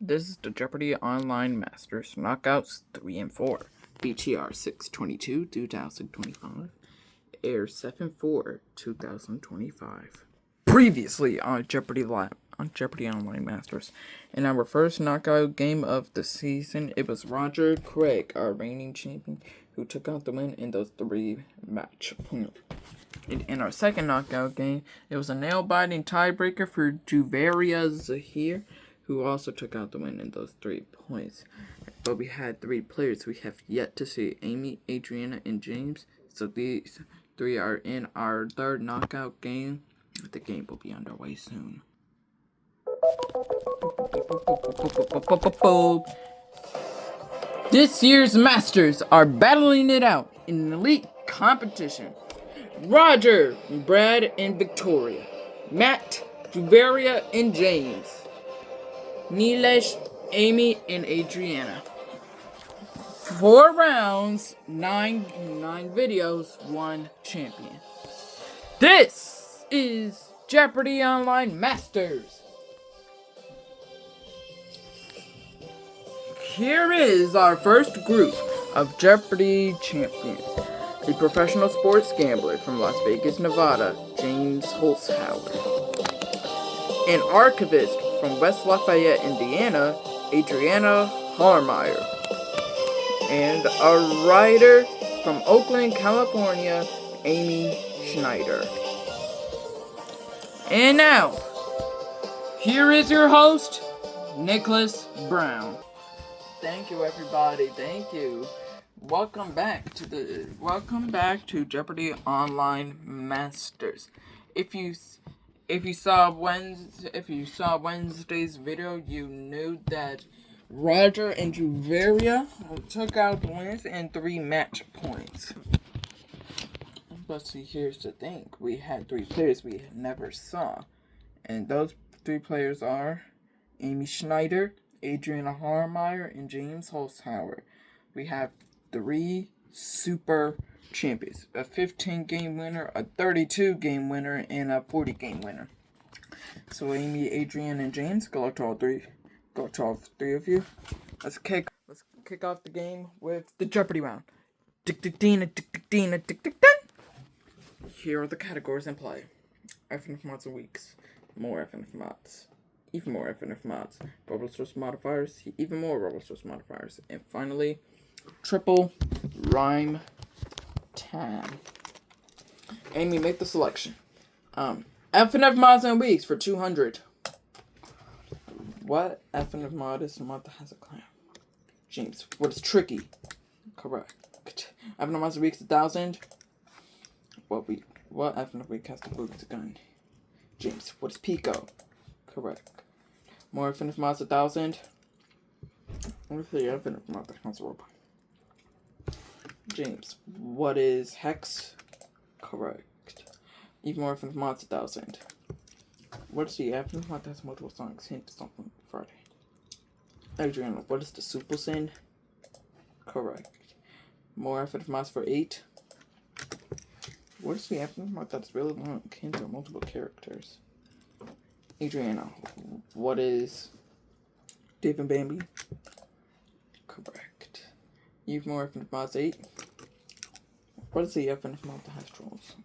This is the Jeopardy Online Masters Knockouts 3 and 4. BTR 622 2025. Air 7/4 2025. Previously on Jeopardy Online Masters. In our first knockout game of the season, it was Roger Craig, our reigning champion, who took out the win in those 3-match points. In our second knockout game, it was a nail-biting tiebreaker for Juvaria Zahir, who also took out the win in those 3 points. But we had 3 players we have yet to see: Amy, Adriana, and James. So these 3 are in our third knockout game. The game will be underway soon. This year's Masters are battling it out in an elite competition. Roger, Brad, and Victoria. Matt, Juvaria, and James. Nilesh, Amy, and Adriana. 4 rounds, 9 videos, 1 champion. This is Jeopardy Online Masters. Here is our first group of Jeopardy champions. A professional sports gambler from Las Vegas, Nevada, James Holzhauer. An archivist from West Lafayette, Indiana, Adriana Harmeyer. And a writer from Oakland, California, Amy Schneider. And now, here is your host, Nicholas Brown. Thank you, everybody. Thank you. Welcome back to Jeopardy Online Masters. If you saw Wednesday's video, you knew that Roger and Juvaria took out wins in 3 match points. But see, here's the thing: we had 3 players we never saw, and those 3 players are Amy Schneider, Adriana Harmeyer, and James Holzhauer. We have 3 super champions: a 15-game winner, a 32-game winner, and a 40-game winner. So Amy, Adrian, and James, go to all 3 of you. Let's kick off the game with the Jeopardy round. Here are the categories in play: FNF mods of weeks, more FNF mods, even more FNF mods, bubble source modifiers, even more bubble source modifiers, and finally, triple rhyme time. Amy, make the selection. FNF mods and weeks for 200. What FNF mod is the mod that has a clown? James, what is tricky? Correct. FNF mods and weeks 1,000. What FNF week has the boot with a gun? James, what is Pico? Correct. More FNF mods 1,000. What is the FNF mod that has a robot? James, what is Hex? Correct. Even more FNF mods 1,000. What is the FNF mod that has multiple songs? Hint to something Friday. Adriana, what is the Super Sin? Correct. More FNF mods for 8. What is the FNF mod that's really long? Hint to multiple characters. Adriana, what is Dave and Bambi? Correct. You've more FNF mods 8. What is the FNF mod that has trolls?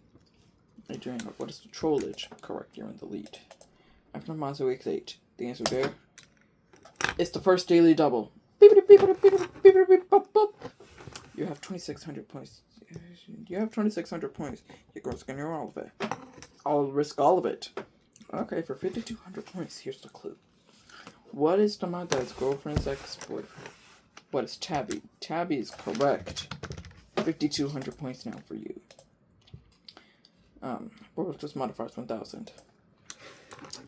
Adriana, what is the trollage? Correct, you're in the lead. FNF mods of week 8. The answer there. It's the first daily double. You have 2,600 points. You have 2,600 points. Your girl's gonna earn all of it. I'll risk all of it. Okay, for 5,200 points, here's the clue. What is the mod that is girlfriend's ex-boyfriend? What is Tabby? Tabby is correct. 5,200 points now for you. What was this modifiers 1,000?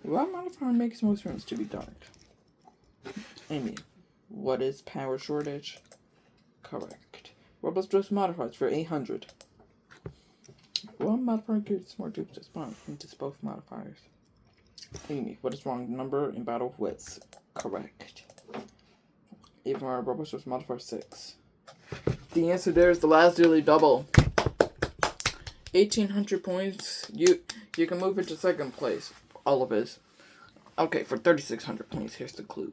What modifier makes most rooms to be dark? Amy, what is power shortage? Correct. What was this modifiers for 800? What modifier gives more dupes to spawn into both modifiers? Amy, what is wrong number in battle wits? Correct. Even more robots was modifier 6. The answer there is the last daily double. 1,800 points. You can move into second place. All of it. Okay, for 3,600 points, here's the clue.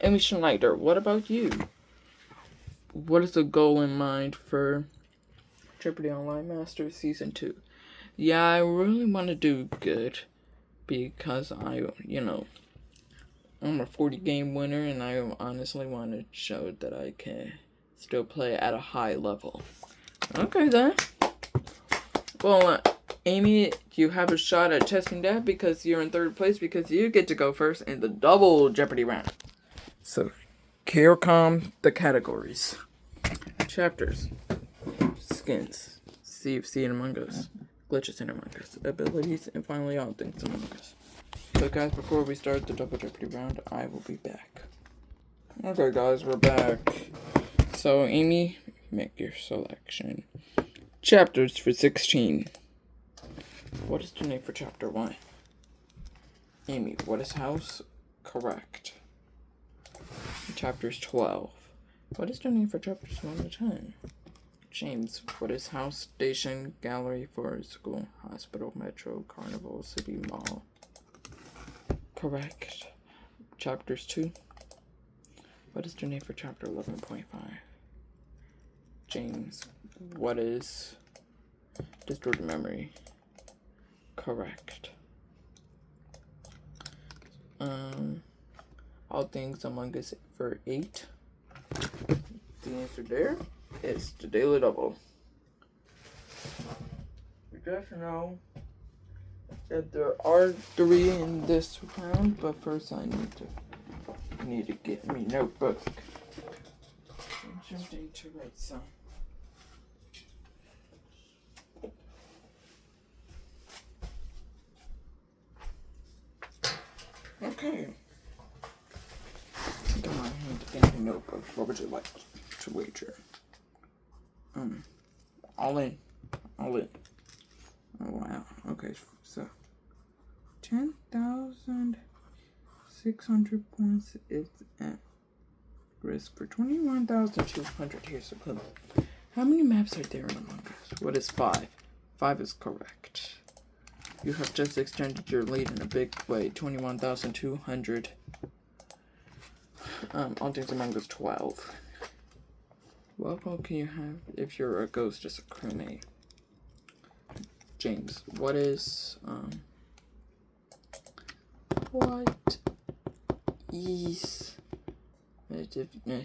Amy Schneider, what about you? What is the goal in mind for Jeopardy Online Masters Season 2? Yeah, I really want to do good because I'm a 40 game winner and I honestly want to show that I can still play at a high level. Okay then. Well, Amy, you have a shot at testing that because you're in third place because you get to go first in the double Jeopardy round. So, here come the categories. Chapters. Skins. CFC and Among Us. Glitches in Among Us. Abilities. And finally, all things Among Us. So guys, before we start the double Jeopardy round, I will be back. Okay guys, we're back. So, Amy, make your selection. Chapters for 16. What is the name for chapter 1? Amy, what is house? Correct. Chapters 12. What is the name for chapters 1 to 10? James, what is house, station, gallery, forest, school, hospital, metro, carnival, city, mall? Correct. Chapters 2. What is the name for chapter 11.5? James, what is distorted memory? Correct. All things Among Us for 8. The answer there is the Daily Double. You just know that there are 3 in this round, but first I need to get me notebook. I'm attempting to write some. Okay. Got my hand in the notebook. What would you like to wager? All in. Oh wow. Okay, so 10,600 points is at risk for 21,200. Here's the clue. How many maps are there in Among Us? What is 5? 5 is correct. You have just extended your lead in a big way. 21,200. All things Among Us 12. What role can you have if you're a ghost as a crewmate? James, what is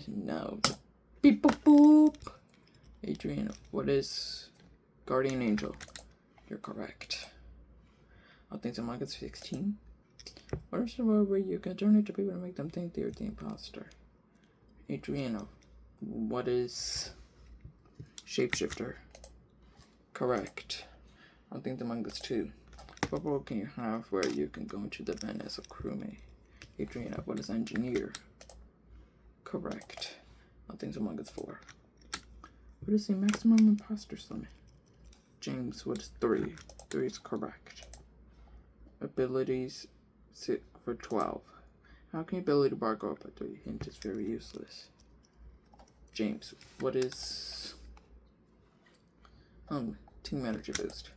no. Beep boop boop. Adrian, what is Guardian Angel? You're correct. All things Among Us 16. What is the role where you can turn it to people to make them think they're the imposter? Adriano, what is Shapeshifter? Correct. I think Among Us 2. What role can you have where you can go into the event as a crewmate? Adriana, what is Engineer? Correct. I think Among Us 4. What is the maximum imposter limit? James, what is 3? 3 is correct. Abilities for 12. How can your ability bar go up by 3? Hint is very useless. James, what is team manager boost?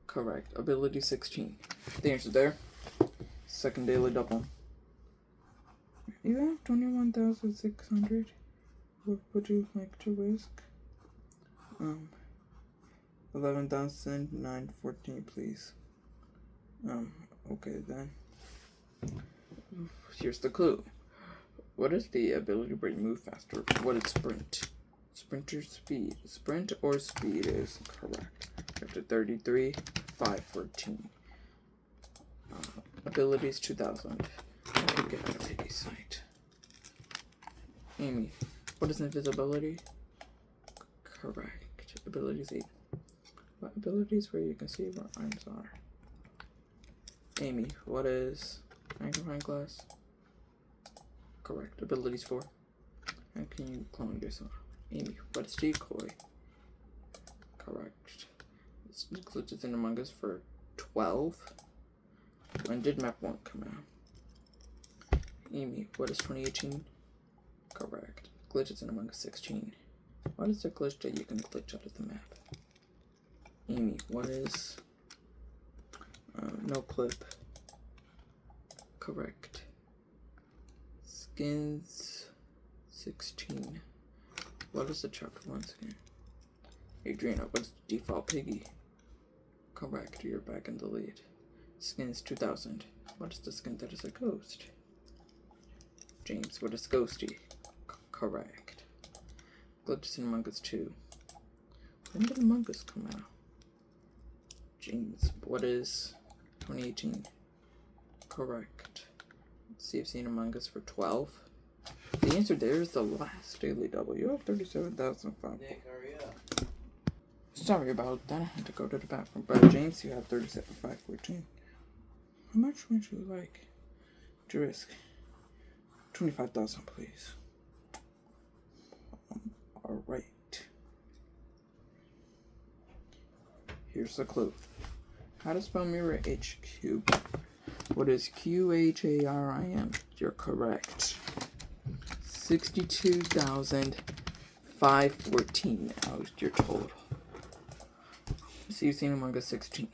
Correct. Ability 16. The answer there. Second daily double. You have 21,600. What would you like to risk? 11,914, please. Okay then. Here's the clue. What is the ability where you move faster? What is sprint? Sprinter speed. Sprint or speed is correct. After 33, 514. Abilities 2000. I can get out of pity sight. Amy, what is invisibility? Correct. Abilities 8. What abilities where you can see where arms are? Amy, what is magnifying glass? Correct. Abilities 4. How can you clone yourself? Amy, what is decoy? Correct. Glitches in Among Us for 12. When did map 1 come out? Amy, what is 2018? Correct. Glitches in Among Us 16. What is the glitch that you can glitch out of the map? Amy, what is no clip? Correct. Skins 16. What is the chapter 1 skin? Adriana, what's the default piggy? Correct, you're back in the lead. Skins 2000. What is the skin that is a ghost? James, what is ghosty? Correct. Glitches in Among Us 2. When did Among Us come out? James, what is 2018? Correct. See, I've seen Among Us for 12. The answer there is the last daily double. You have 37,005. Nick, hurry up. Sorry about that. I had to go to the bathroom. But James, you have 37,514. How much would you like to risk? 25,000, please. All right. Here's the clue. How to spell mirror? HQ. What is QHARIM? You're correct. 62,514 now is your total. So you've seen Among Us 16.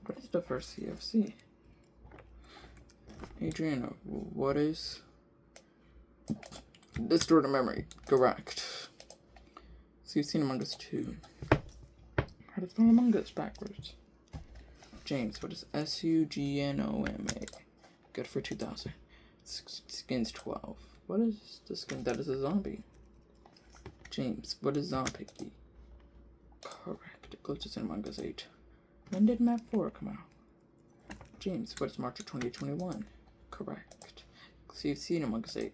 What is the first CFC? Adriana, what is distorted memory? Correct. So you've seen Among Us 2. How to spell Among Us backwards? James, what is SUGNOMA? Good for 2,000. Skins 12. What is the skin that is a zombie? James, what is zombie? Correct. Glitches in Among Us 8. When did map 4 come out? James, what is March of 2021? Correct. So you've seen Among Us 8.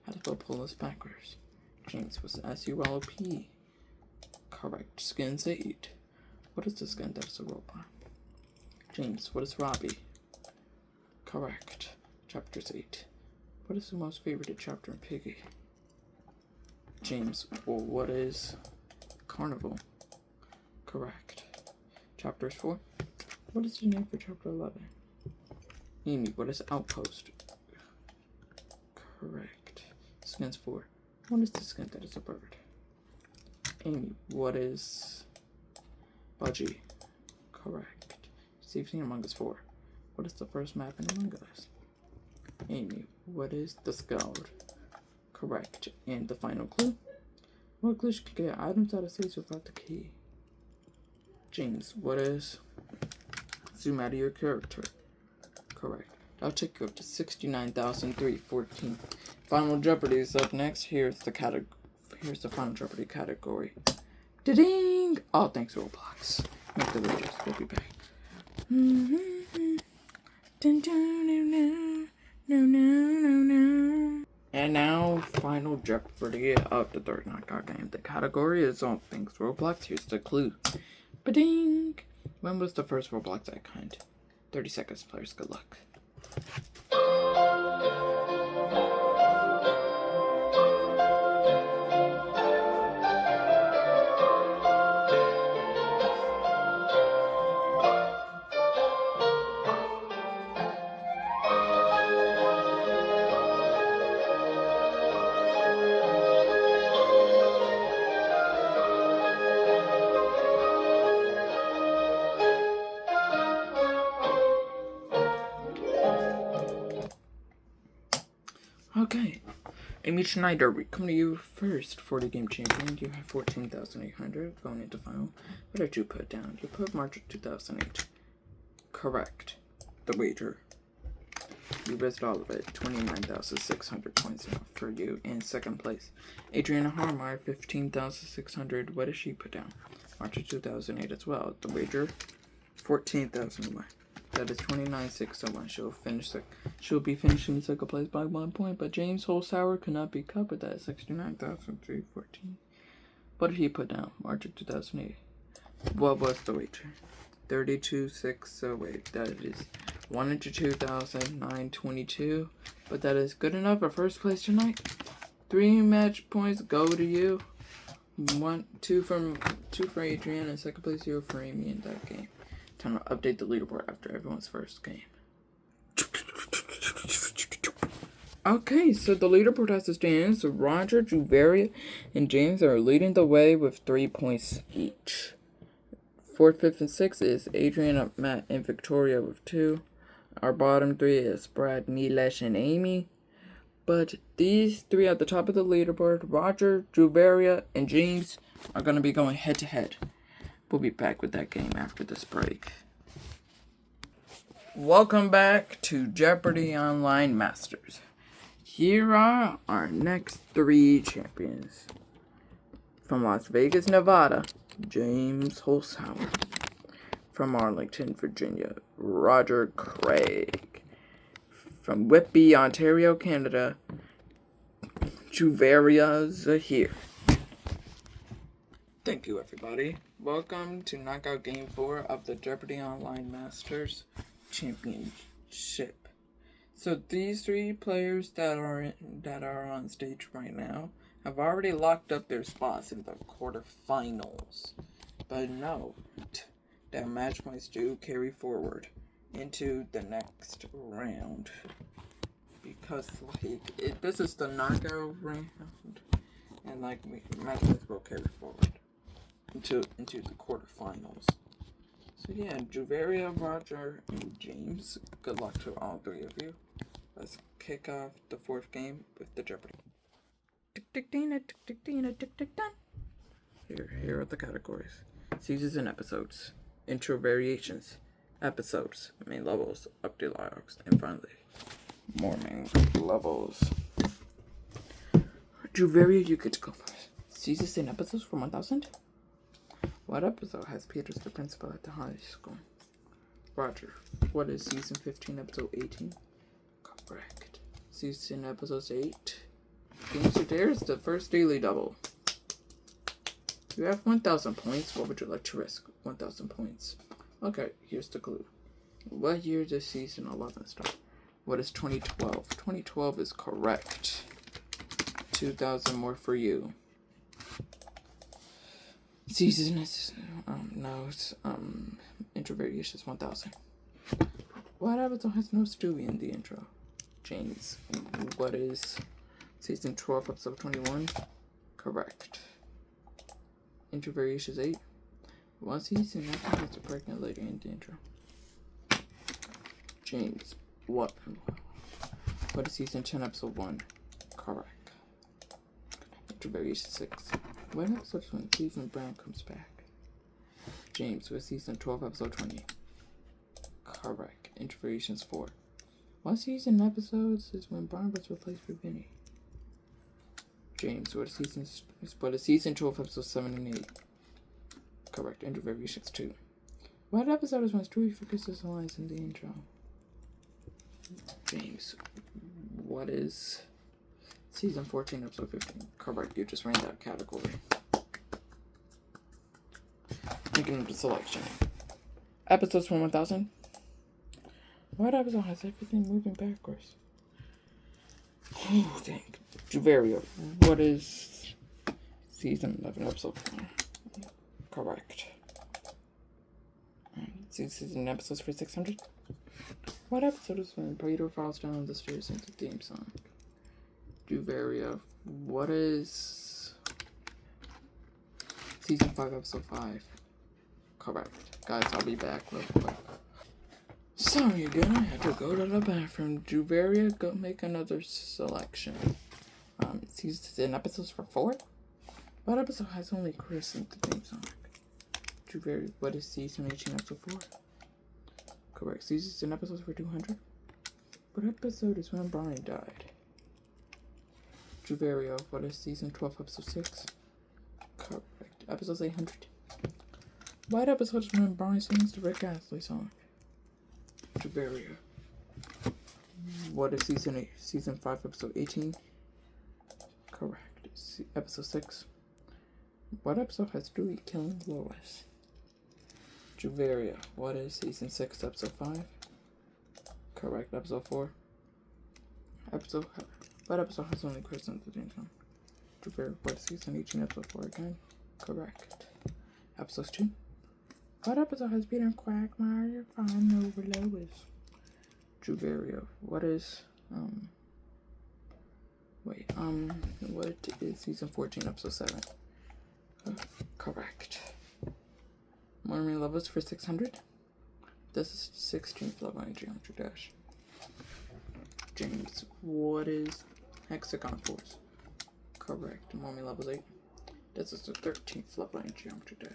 How to spell Polish backwards? James, what's SULP? Correct. Skins 8. What is the skin that is a robot? James, what is Robbie? Correct. Chapters 8. What is the most favorited chapter in Piggy? James, well, what is Carnival? Correct. Chapters 4. What is the name for chapter 11? Amy, what is Outpost? Correct. Skins 4. What is the skin that is a bird? Amy, what is Budgie? Correct. See, you've seen Among Us 4. What is the first map in Among Us? Amy, what is the Scald? Correct. And the final clue? What glitch can get items out of safes without the key? James, what is zoom out of your character? Correct. I'll take you up to 69,314. Final Jeopardy is up next. Here's the Final Jeopardy category. Da-ding! All thanks Roblox. Make the videos. We'll be back. And now, Final Jeopardy of the third knockout game. The category is all things Roblox. Here's the clue. Ba-ding! When was the first Roblox icon? 30 seconds, players. Good luck. Okay, Amy Schneider, we come to you first. 40 game champion. You have 14,800 going into final. What did you put down? You put March of 2008. Correct. The wager. You risked all of it. 29,600 points enough for you in second place. Adriana Harmeyer, 15,600. What did she put down? March of 2008 as well. The wager, 14,001. That is 29,601. She'll be finishing second place by 1 point, but James Holzhauer could not be cut with that. 69,314. What did he put down? March of 2008. What was the wager? 32,608. That is 102,922. But that is good enough for first place tonight. 3 match points go to you. 2 for Adriana in second place, 0 for Amy in that game. Time to update the leaderboard after everyone's first game. Okay, so the leaderboard has to stand. So Roger, Juvaria, and James are leading the way with 3 points each. 4th, 5th, and 6th is Adriana, Matt, and Victoria with 2. Our bottom 3 is Brad, Nilesh, and Amy. But these three at the top of the leaderboard, Roger, Juveria, and James, are going to be going head to head. We'll be back with that game after this break. Welcome back to Jeopardy Online Masters. Here are our next three champions. From Las Vegas, Nevada, James Holzhauer. From Arlington, Virginia, Roger Craig. From Whitby, Ontario, Canada, Juveria Zahir. Thank you, everybody. Welcome to Knockout Game 4 of the Jeopardy Online Masters Championship. So these three players that are on stage right now have already locked up their spots in the quarterfinals. But note, their match points do carry forward into the next round. Because, this is the knockout round, and, match points will carry forward into the quarterfinals. So, yeah, Juveria, Roger, and James, good luck to all three of you. Let's kick off the fourth game with the Jeopardy. Here are the categories. Seasons and episodes. Intro variations. Episodes. Main levels. Update dialogues. And finally, morning levels. Juveria, you get to go first. Seasons and episodes from 1000? What episode has Peter's the principal at the high school? Roger, what is season 15, episode 18? Correct. Season episode 8. So there's the first daily double. You have 1,000 points. What would you like to risk? 1,000 points. Okay, here's the clue. What year does season 11 start? What is 2012? 2012 is correct. 2,000 more for you. Season is, intro variation is 1,000. What episode has no Stewie in the intro? James, what is season 12, episode 21? Correct. Intro variation is 8. One season after has a pregnant lady in the intro. James, what is season 10, episode 1? Correct. Intro variation 6. What episode is when Cleveland Brown comes back? James, with season 12, episode 20. Correct. Intro variation is 4. What season episodes is when Brian was replaced for Vinny? James, what is season 12, episode 7 and 8? Correct. Intro variation is 2. What episode is when Stewie forgets his lines in the intro? James, what is season 14, episode 15? Correct, you just ran that category. Making the selection. Episodes from 1000? What episode has everything moving backwards? Oh, dang. Juveria, what is season 11, episode 4? Correct. Season episodes for 600? What episode is when Peter falls down the stairs into the theme song? Juveria, what is season 5, episode 5? Correct. Guys, I'll be back real quick. Sorry again, I had to go to the bathroom. Juveria, go make another selection. Season episodes for 4? What episode has only Chris in the theme song? Juveria, what is season 18, episode 4? Correct. Season episodes for 200? What episode is when Barney died? Juveria, what is season 12, episode 6? Correct. Episode 800. What episode is when Barney sings the Rick Astley song? Juveria. What is season 5, episode 18? Correct. Episode 6. What episode has Dewey killing Lois? Juveria. What is season 6, episode 5? Correct. Episode 4. What episode has only Chris in the theme song? Juveria. What is season 18, episode 4 again? Correct. Episode 2. What episode has Peter Quagmire fallen over Lois? Juveria. What is what is season 14, episode 7? Correct. Morning levels for 600. This is 16th level on Geometry Dash. James, what is Hexagon force. Correct. Mommy levels 8. This is the 13th level in Geometry Dash.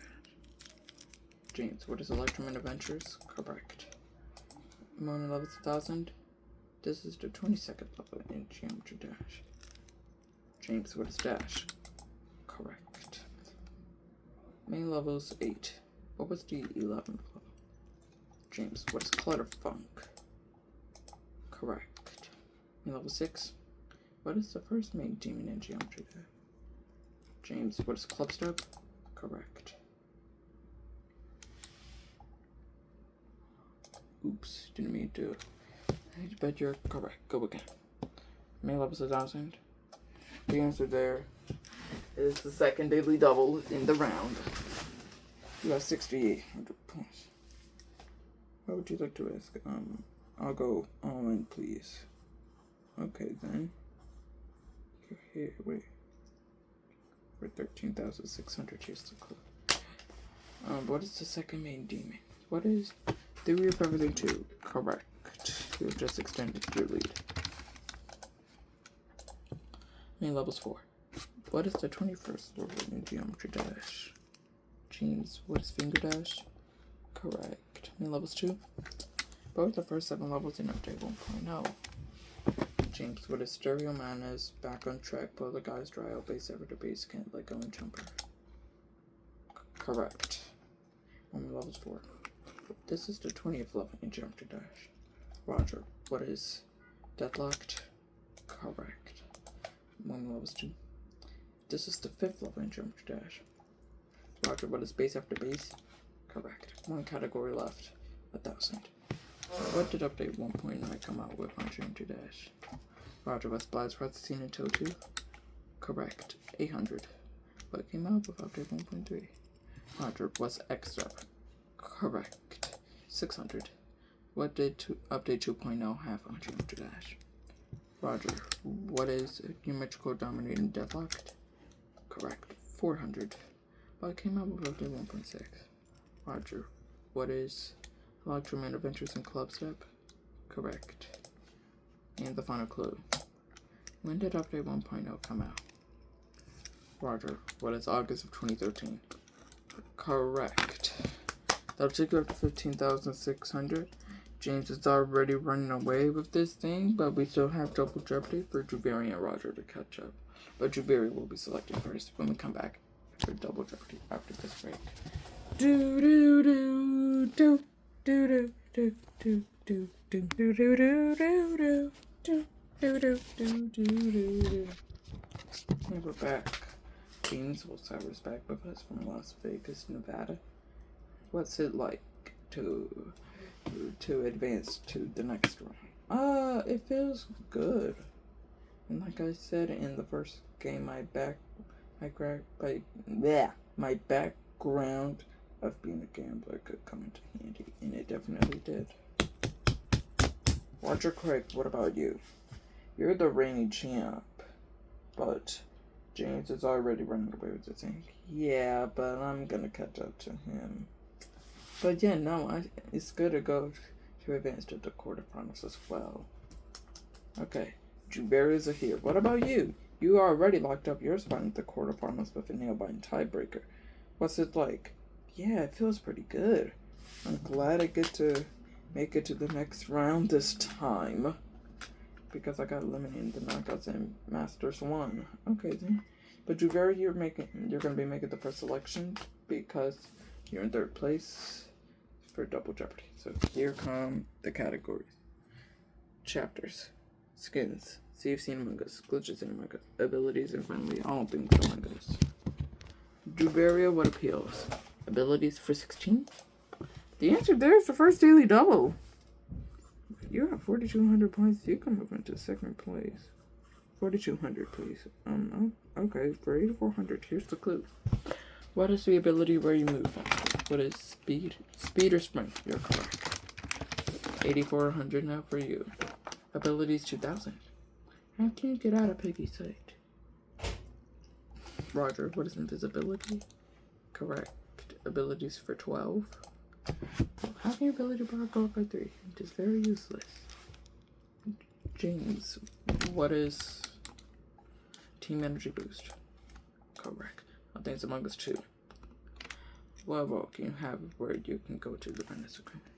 James, what is Electroman Adventures? Correct. Mommy levels 1000. This is the 22nd level in Geometry Dash. James, what is Dash? Correct. Main levels 8. What was the 11th level? James, what is Clutterfunk? Correct. Main level 6. What is the first main demon in Geometry Dash? James, what is Clubstep? Correct. Oops, didn't mean to. But you're correct. Go again. Main level 1000. The answer there is the second daily double in the round. You have 6,800 points. What would you like to ask? I'll go all in, please. Okay, then. Here, wait. For 13,600, here's the clue. What is the second main demon? What is Theory of Everything 2? Correct. You just extended your lead. Main levels 4. What is the 21st level in Geometry Dash? James, what is Finger Dash? Correct. Main levels 2. Both the first 7 levels in Update 1.0. James, what is Stereo Madness? Back on Track, Polar Guys, Dry Out, Base Ever to Base, Can't Let Go, and Jumper. Correct. Main levels 4. This is the 20th level in Geometry Dash. Roger, what is Deadlocked? Correct. Main levels 2. This is the 5th level in Geometry Dash. Roger, what is Base After Base? Correct. One category left. 1,000. What did Update 1.9 come out with on Geometry Dash? Roger, was Blast Scene and Toe 2? Correct. 800. What came out with Update 1.3? Roger, was Extra? Correct. 600. What did Update 2.0 have on Geometry Dash? Roger, what is Geometrical Dominating Deadlocked? Correct. 400. What came out with Update 1.6? Roger, what is Electroman Adventures in Clubstep? Correct. And the final clue. When did Update 1.0 come out? Roger, what is August of 2013? Correct. That'll take you up to 15,600. James is already running away with this thing, but we still have Double Jeopardy for Juveri and Roger to catch up. But Juveri will be selected first when we come back for Double Jeopardy after this break. Do do do do do do do do do do do do do do do do do do do. And we're back. James Wilshire is back with us from Las Vegas, Nevada. What's it like to advance to the next round? It feels good. And like I said in the first game, my background of being a gambler could come into handy, and it definitely did. Roger Craig, what about you? You're the reigning champ, but James is already running away with the thing. Yeah, but I'm gonna catch up to him. But yeah, no, it's good to go to advance to the quarterfinals as well. Okay, Juveri's are here. What about you? You already locked up your spot in the quarterfinals with a nail-biting tiebreaker. What's it like? Yeah, it feels pretty good. I'm glad I get to make it to the next round this time, because I got eliminated in the knockouts in Masters 1. Okay then. But Juveri, you're gonna be making the first selection because you're in 3rd place for Double Jeopardy. So here come the categories. Chapters. Skins. See if seen Among Us. Glitches in Among Us. Abilities and friendly. All things Among Us. Juveria, what appeals? Abilities for 16? The answer there is the first daily double. You have 4,200 points. You can move into 2nd place. 4,200, please. Okay, for 8,400, here's the clue. What is the ability where you move faster? What is speed? Speed or sprint? You're correct. 8,400 now for you. Abilities 2,000. How can you get out of Piggy's sight? Roger, what is invisibility? Correct. Abilities for 12. How can your ability bar go up by 3? It is very useless. James, what is Team Energy Boost. Correct. All Things Among Us 2. What role can you have where you can go to the Venice Agreement?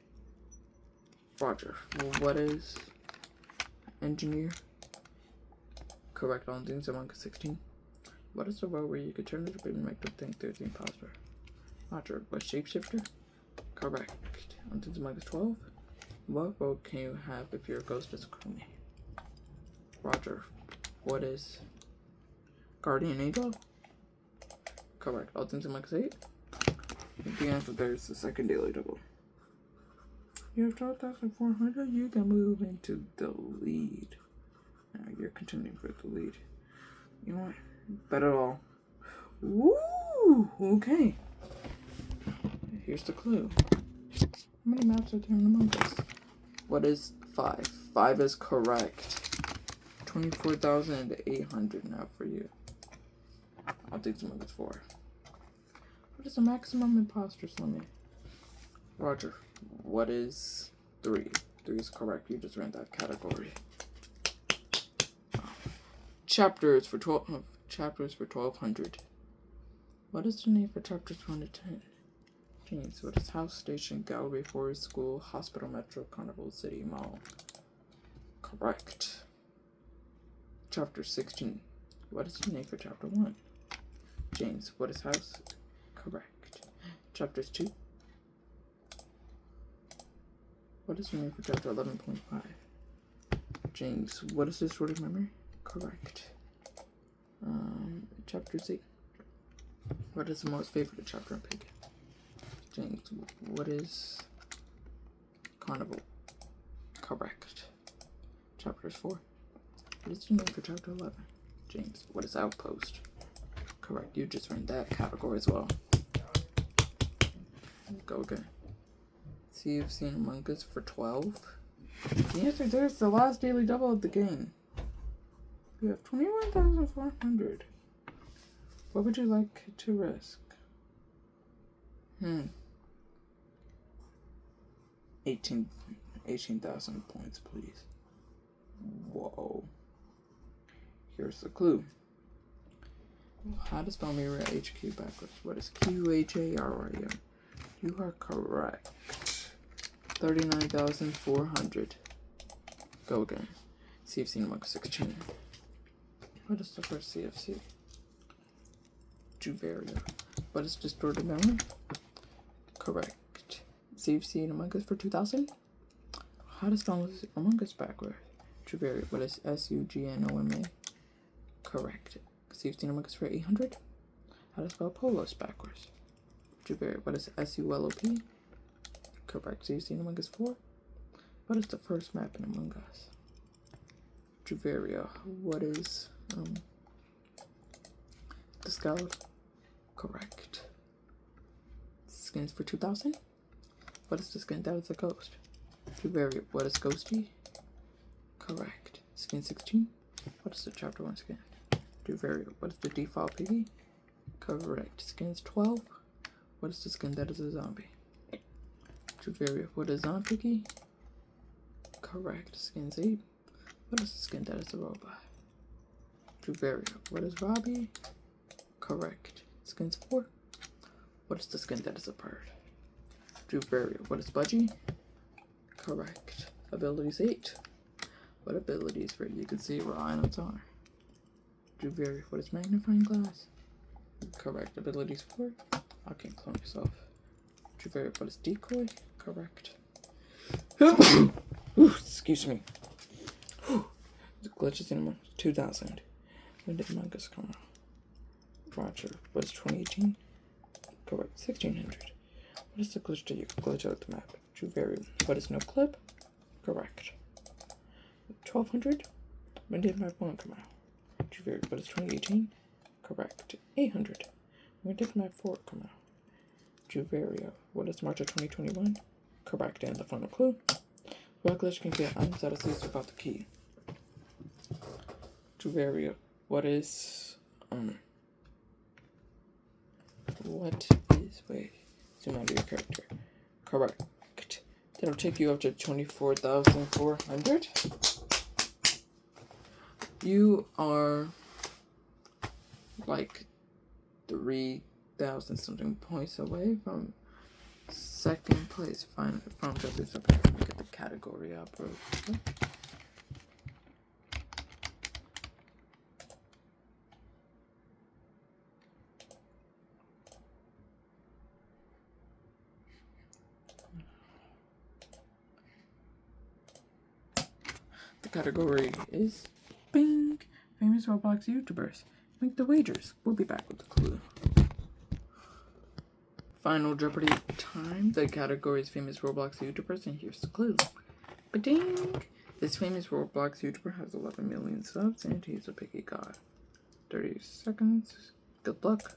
Roger. What is Engineer? Correct. All Things Among Us 16. What is the role where you can turn into a baby and make them think they're the imposter? Roger. What Shapeshifter? Correct. All Things Among Us 12. What role can you have if you're a ghost as a crewmate? Roger. What is Guardian Angel? Correct. All Things Among Us 8. The answer there is the second daily double. You have 12,400. You can move into the lead. Now you're continuing for the lead. You know what? Bet it all. Woo! Okay. Here's the clue. How many maps are there in Among Us? What is 5? 5 is correct. 24,800 now for you. I'll take some of this 4. What is the maximum imposters limit? Roger. What is 3? 3 is correct. You just ran that category. Chapters for 1200. What is the name for chapters 1 to 10? James. What is house, station, gallery, forest, school, hospital, metro, carnival, city, mall? Correct. Chapter 16. What is the name for chapter 1? James. What is house? Correct. Chapters 2. What is the name for chapter 11.5? James. What is distorted memory? Correct. Chapters 8. What is the most favorite chapter in Pig? James. What is carnival? Correct. Chapters 4. What is the name for chapter 11? James. What is outpost? Correct. You just ran that category as well. Go again. See, you've seen Among Us for 12. The answer there is the last daily double of the game. You have 21,400. What would you like to risk? 18,000 points, please. Whoa. Here's the clue. How to spell mirror HQ backwards? What is QHARIM? You are correct. 39,400. Go again. CFC number 16. What is the first CFC? Juvaria. What is distorted memory? Correct. CFC Among Us for 2000. How to spell Among Us backwards? Juvaria. What is SUGNOMA? Correct. CFC Among Us for 800. How to spell Polos backwards? Juvaria. What is SULOP? Correct. CFC Among Us 4. What is the first map in Among Us? Juvaria. What is the Scout? Correct. Skins for 2000. What is the skin that is a ghost? Juvaria. What is Ghosty? Correct. Skin 16. What is the chapter 1 skin? Juvaria. What is the default piggy? Correct. Skins 12. What is the skin that is a zombie? Juvaria. What is Zombie? Correct. Skins 8. What is the skin that is a robot? Juvaria. What is Robbie? Correct. Skins 4. What is the skin that is a bird? Juvaria. What is Budgie? Correct. Abilities 8. What abilities for you can see where items are? Juvaria. What is magnifying glass? Correct. Abilities 4. I can't clone yourself. Juvaria. What is decoy? Correct. Excuse me. The glitches in 2000. When did Among Us come out? Roger. What is 2018? Correct. 1600. What is the glitch that you can glitch out the map? Juvaria. What is no clip? Correct. 1200. When did map 1 come out? Juvaria. What is 2018? Correct. 800. When did map 4 come out? Juvaria. What is March of 2021? Correct. And the final clue. What glitch can get items out of seats without the key? Juvaria. What is wait, zoom out of your character. Correct. That'll take you up to 24,400. You are like 3,000 something points away from second place. Final from Jeopardy. Let me get the category up real quick. The category is Bing! Famous Roblox YouTubers. Make the wagers. We'll be back with the clue. Final Jeopardy time. The category is famous Roblox YouTubers, and here's the clue. Ba-ding! This famous Roblox YouTuber has 11 million subs, and he's a picky guy. 30 seconds. Good luck.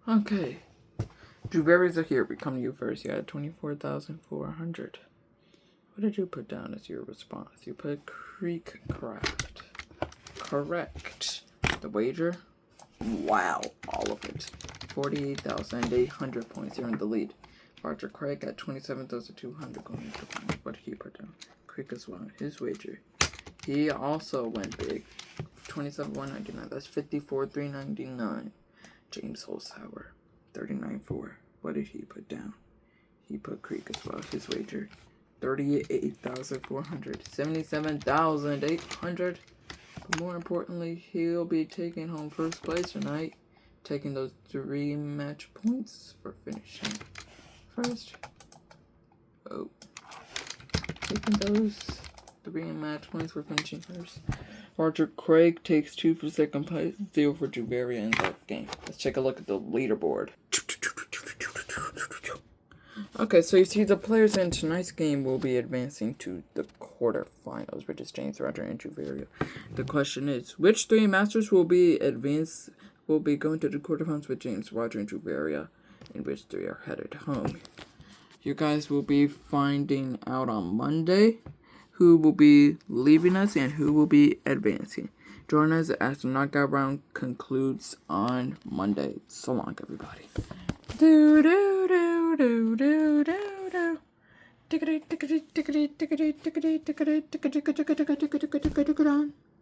Okay. Jewelries are here. We come to you first. You had 24,400. What did you put down as your response? You put Creek Craft. Correct. The wager? Wow. All of it. 48,800 points. You're in the lead. Roger Craig at 27,200 going into the final. What did he put down? Creek as well. His wager. He also went big. 27,199. That's 54,399. James Holzhauer, 39.4. What did he put down? He put Creek as well. His wager, 38,400, 77,800. But more importantly, he'll be taking home first place tonight, taking those 3 match points for finishing first. Oh, taking those 3 match points for finishing first. Roger Craig takes 2 for second place, 0 for Juveria in that game. Let's take a look at the leaderboard. Okay, so you see the players in tonight's game will be advancing to the quarterfinals, which is James, Roger, and Juveria. The question is, which 3 masters will be going to the quarterfinals with James, Roger, and Juveria, and which 3 are headed home? You guys will be finding out on Monday who will be leaving us and who will be advancing. Join us as the knockout round concludes on Monday. So long, everybody. Do do do do do do do. Tickety tickety tickety tickety tickety tickety tickety tickety tickety tickety tickety tickety.